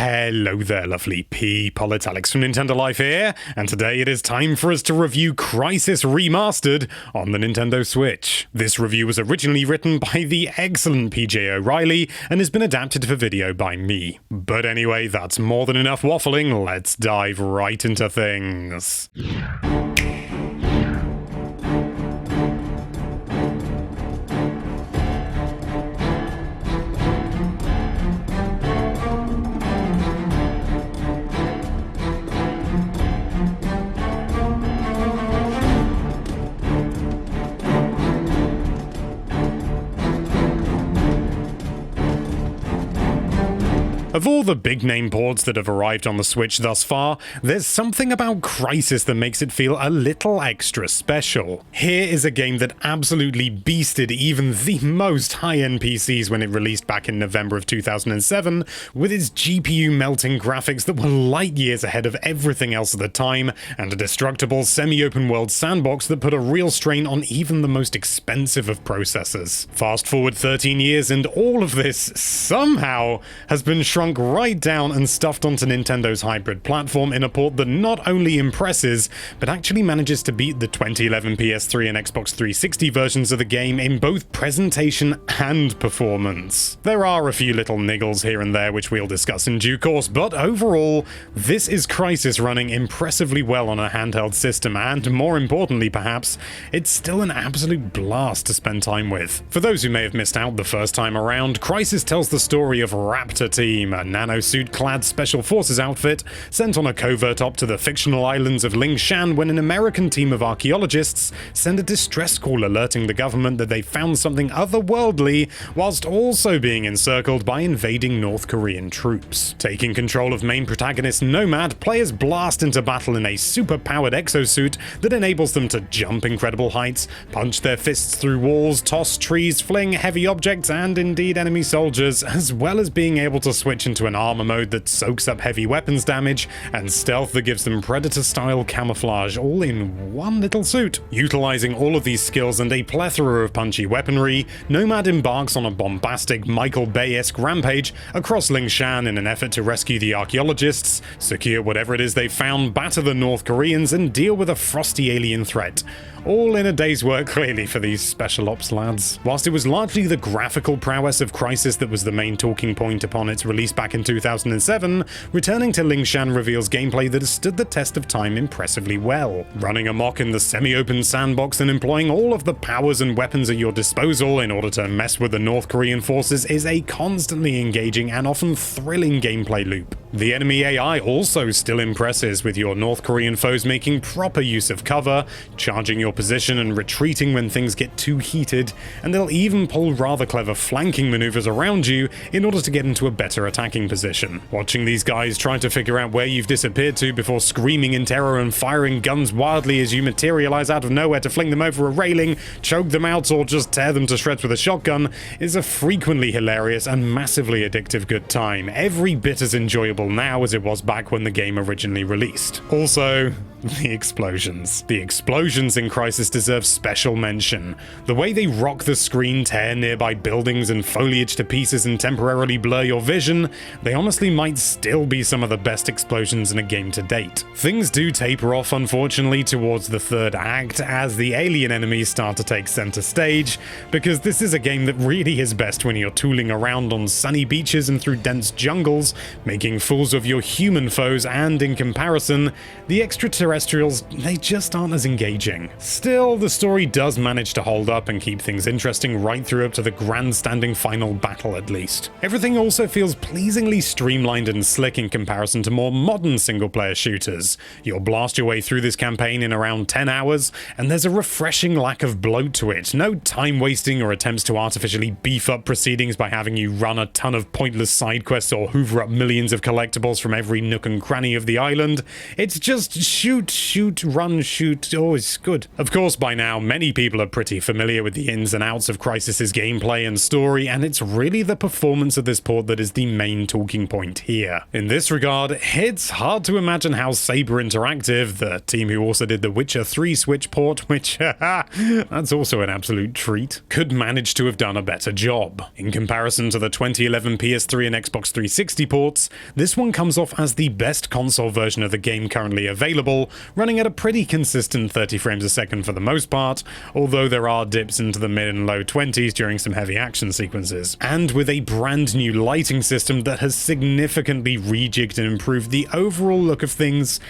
Hello there, lovely people. It's Alex from Nintendo Life here, and today it is time for us to review Crysis Remastered on the Nintendo Switch. This review was originally written by the excellent PJ O'Reilly and has been adapted for video by me. But anyway, that's more than enough waffling. Let's dive right into things. Of all the big-name ports that have arrived on the Switch thus far, there's something about Crysis that makes it feel a little extra special. Here is a game that absolutely beasted even the most high-end PCs when it released back in November of 2007, with its GPU-melting graphics that were light years ahead of everything else at the time, and a destructible semi-open world sandbox that put a real strain on even the most expensive of processors. Fast forward 13 years and all of this, somehow, has been shrunk right down and stuffed onto Nintendo's hybrid platform in a port that not only impresses, but actually manages to beat the 2011 PS3 and Xbox 360 versions of the game in both presentation and performance. There are a few little niggles here and there which we'll discuss in due course, but overall, this is Crysis running impressively well on a handheld system, and more importantly perhaps, it's still an absolute blast to spend time with. For those who may have missed out the first time around, Crysis tells the story of Raptor Team, a nanosuit-clad special forces outfit sent on a covert op to the fictional islands of Lingshan when an American team of archaeologists send a distress call alerting the government that they found something otherworldly, whilst also being encircled by invading North Korean troops. Taking control of main protagonist Nomad, players blast into battle in a super-powered exosuit that enables them to jump incredible heights, punch their fists through walls, toss trees, fling heavy objects, and indeed enemy soldiers, as well as being able to switch into an armor mode that soaks up heavy weapons damage, and stealth that gives them Predator-style camouflage all in one little suit. Utilizing all of these skills and a plethora of punchy weaponry, Nomad embarks on a bombastic Michael Bay-esque rampage across Lingshan in an effort to rescue the archaeologists, secure whatever it is they found, batter the North Koreans, and deal with a frosty alien threat. All in a day's work, clearly, for these special ops lads. Whilst it was largely the graphical prowess of Crysis that was the main talking point upon its release back in 2007, returning to Lingshan reveals gameplay that has stood the test of time impressively well. Running amok in the semi-open sandbox and employing all of the powers and weapons at your disposal in order to mess with the North Korean forces is a constantly engaging and often thrilling gameplay loop. The enemy AI also still impresses, with your North Korean foes making proper use of cover, charging your position and retreating when things get too heated, and they'll even pull rather clever flanking maneuvers around you in order to get into a better attacking position. Watching these guys try to figure out where you've disappeared to before screaming in terror and firing guns wildly as you materialize out of nowhere to fling them over a railing, choke them out, or just tear them to shreds with a shotgun is a frequently hilarious and massively addictive good time, every bit as enjoyable now as it was back when the game originally released. Also, the explosions. The explosions in Crysis deserve special mention. The way they rock the screen, tear nearby buildings and foliage to pieces and temporarily blur your vision, they honestly might still be some of the best explosions in a game to date. Things do taper off, unfortunately, towards the third act as the alien enemies start to take center stage, because this is a game that really is best when you're tooling around on sunny beaches and through dense jungles, making fools of your human foes, and in comparison, the extraterrestrials, they just aren't as engaging. Still, the story does manage to hold up and keep things interesting right through up to the grandstanding final battle at least. Everything also feels pleasingly streamlined and slick in comparison to more modern single-player shooters. You'll blast your way through this campaign in around 10 hours, and there's a refreshing lack of bloat to it. No time wasting or attempts to artificially beef up proceedings by having you run a ton of pointless side quests or hoover up millions of collectibles from every nook and cranny of the island. It's just shoot, run, shoot, always good. Of course, by now, many people are pretty familiar with the ins and outs of Crysis's gameplay and story, and it's really the performance of this port that is the main talking point here. In this regard, it's hard to imagine how Saber Interactive, the team who also did the Witcher 3 Switch port, which, that's also an absolute treat, could manage to have done a better job. In comparison to the 2011 PS3 and Xbox 360 ports, this this one comes off as the best console version of the game currently available, running at a pretty consistent 30 frames a second for the most part, although there are dips into the mid and low 20s during some heavy action sequences. And with a brand new lighting system that has significantly rejigged and improved the overall look of things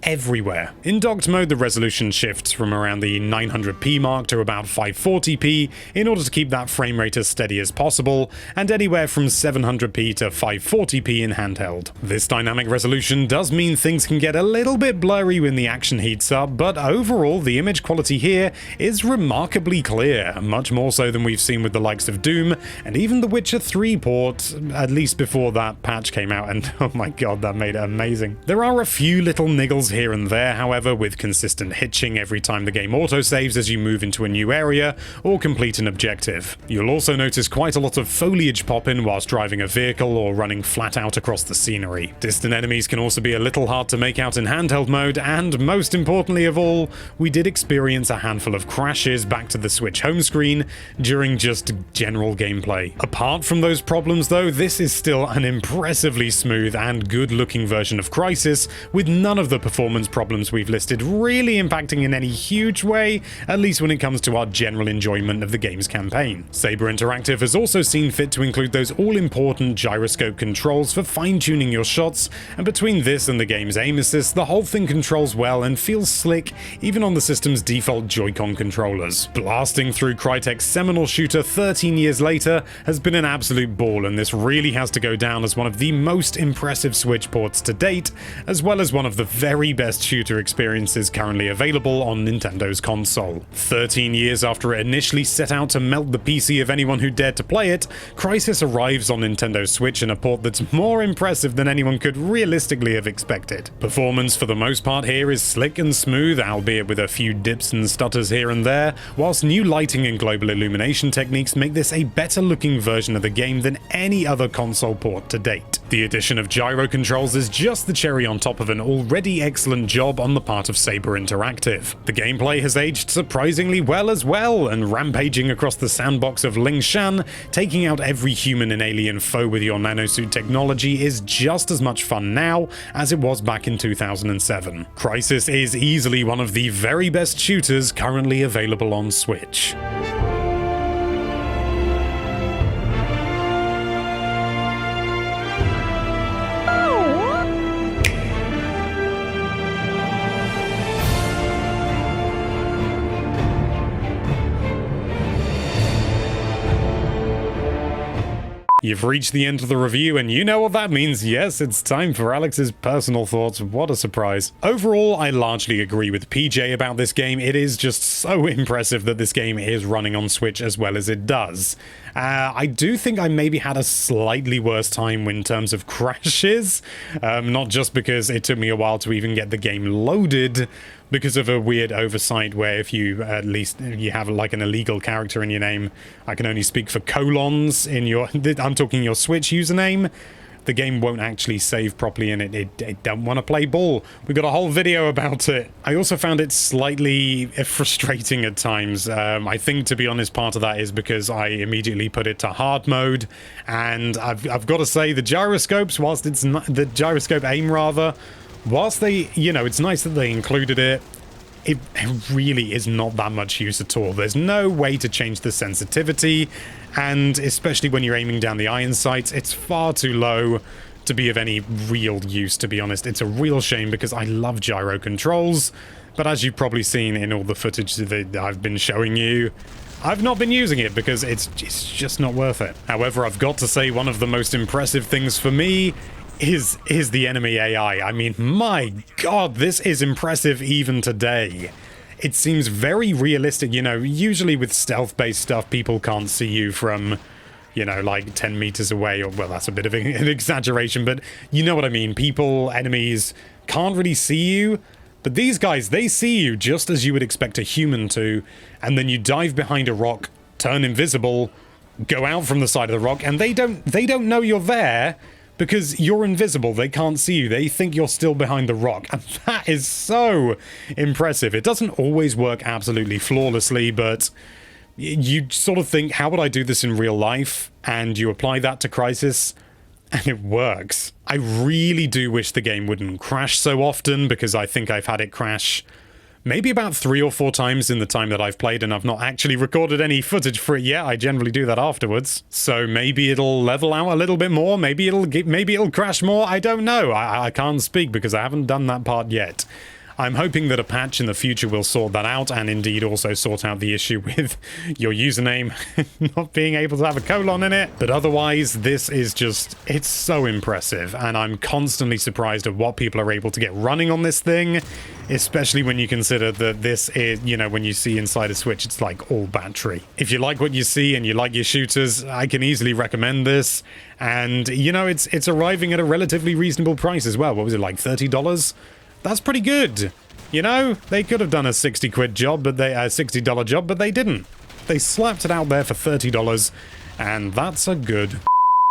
everywhere. In docked mode, the resolution shifts from around the 900p mark to about 540p in order to keep that frame rate as steady as possible, and anywhere from 700p to 540p in handheld. This dynamic resolution does mean things can get a little bit blurry when the action heats up, but overall the image quality here is remarkably clear, much more so than we've seen with the likes of Doom and even the Witcher 3 port, at least before that patch came out, and oh my god, that made it amazing. There are a few little niggles here and there, however, with consistent hitching every time the game autosaves as you move into a new area or complete an objective. You'll also notice quite a lot of foliage pop in whilst driving a vehicle or running flat out across the scenery. Distant enemies can also be a little hard to make out in handheld mode, and most importantly of all, we did experience a handful of crashes back to the Switch home screen during just general gameplay. Apart from those problems though, this is still an impressively smooth and good looking version of Crysis, with none of the performance problems we've listed really impacting in any huge way, at least when it comes to our general enjoyment of the game's campaign. Saber Interactive has also seen fit to include those all-important gyroscope controls for fine-tuning your shots, and between this and the game's aim assist, the whole thing controls well and feels slick even on the system's default Joy-Con controllers. Blasting through Crytek's seminal shooter 13 years later has been an absolute ball, and this really has to go down as one of the most impressive Switch ports to date, as well as one of the very best shooter experiences currently available on Nintendo's console. 13 years after it initially set out to melt the PC of anyone who dared to play it, Crysis arrives on Nintendo's Switch in a port that's more impressive than anyone could realistically have expected. Performance for the most part here is slick and smooth, albeit with a few dips and stutters here and there, whilst new lighting and global illumination techniques make this a better looking version of the game than any other console port to date. The addition of gyro controls is just the cherry on top of an already excellent job on the part of Saber Interactive. The gameplay has aged surprisingly well as well, and rampaging across the sandbox of Lingshan, taking out every human and alien foe with your nanosuit technology is just as much fun now as it was back in 2007. Crysis is easily one of the very best shooters currently available on Switch. You've reached the end of the review, and you know what that means. Yes, it's time for Alex's personal thoughts. What a surprise. Overall, I largely agree with PJ about this game. It is just so impressive that this game is running on Switch as well as it does. I do think I maybe had a slightly worse time in terms of crashes, not just because it took me a while to even get the game loaded, because of a weird oversight where if you at least you have like an illegal character in your name, I can only speak for colons in your, I'm talking your Switch username, the game won't actually save properly and it don't want to play ball. We got a whole video about it. I also found it slightly frustrating at times. I think, to be honest, part of that is because I immediately put it to hard mode, and I've got to say the gyroscopes, whilst it's not, the gyroscope aim rather, whilst they, you know, it's nice that they included it, it really is not that much use at all. There's no way to change the sensitivity, and especially when you're aiming down the iron sights, it's far too low to be of any real use, to be honest. It's a real shame because I love gyro controls, but as you've probably seen in all the footage that I've been showing you, I've not been using it because it's just not worth it. However, I've got to say one of the most impressive things for me is the enemy AI. I mean, my god, this is impressive even today. It seems very realistic. You know, usually with stealth-based stuff, people can't see you from, you know, like 10 meters away, or, well, that's a bit of an exaggeration, but you know what I mean. People, enemies, can't really see you, but these guys, they see you just as you would expect a human to, and then you dive behind a rock, turn invisible, go out from the side of the rock, and they don't know you're there, because you're invisible. They can't see you. They think you're still behind the rock. And that is so impressive. It doesn't always work absolutely flawlessly, but you sort of think, how would I do this in real life? And you apply that to Crysis, and it works. I really do wish the game wouldn't crash so often, because I think I've had it crash maybe about 3 or 4 times in the time that I've played, and I've not actually recorded any footage for it yet. I generally do that afterwards. So maybe it'll level out a little bit more. Maybe it'll crash more. I don't know. I can't speak because I haven't done that part yet. I'm hoping that a patch in the future will sort that out, and indeed also sort out the issue with your username not being able to have a colon in it. But otherwise, this is just, it's so impressive, and I'm constantly surprised at what people are able to get running on this thing, especially when you consider that this is, you know, when you see inside a Switch, it's like all battery. If you like what you see and you like your shooters, I can easily recommend this. And, you know, it's arriving at a relatively reasonable price as well. What was it, like $30? That's pretty good. You know, they could have done a 60 quid job, but they $60 job, but they didn't. They slapped it out there for $30, and that's a good